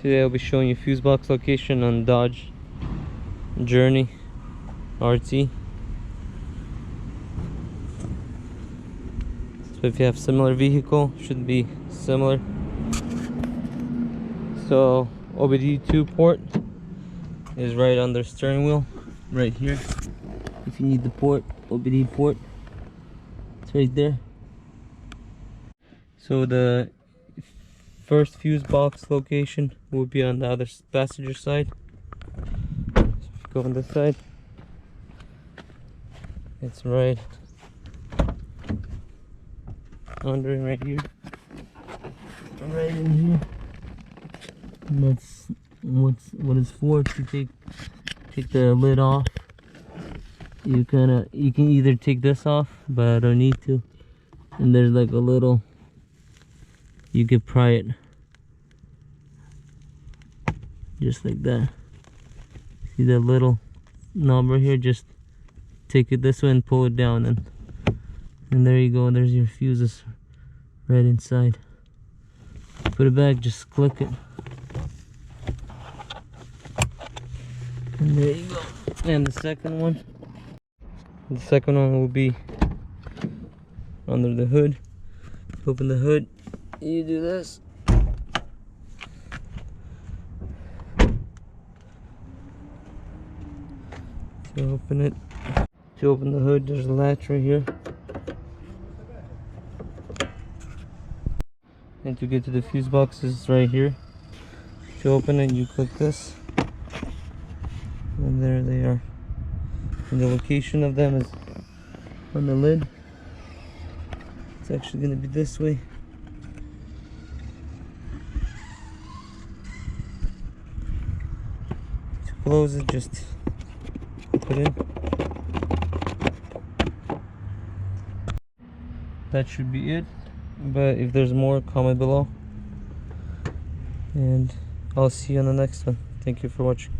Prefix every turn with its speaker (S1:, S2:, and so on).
S1: Today I'll be showing you fuse box location on Dodge Journey RT. So if you have similar vehicle, should be similar. So OBD2 port is right under steering wheel, right here. If you need the port, OBD port, it's right there. So the first fuse box location will be on the other passenger side. So if you go on this side, it's right under, right here, right in here. And that's what it's for, to take the lid off. You can either take this off, but I don't need to. And there's like a little, you could pry it just like that. See that little knob right here? Just take it this way and pull it down, and there you go. There's your fuses right inside. Put it back, just click it, and there you go. And the second one will be under the hood. Open the hood, you do this. To open the hood, there's a latch right here. And to get to the fuse boxes right here. To open it, you click this, and there they are. And the location of them is on the lid. It's actually going to be this way. To close it, just put in. That should be it, but if there's more, comment below, and I'll see you on the next one. Thank you for watching.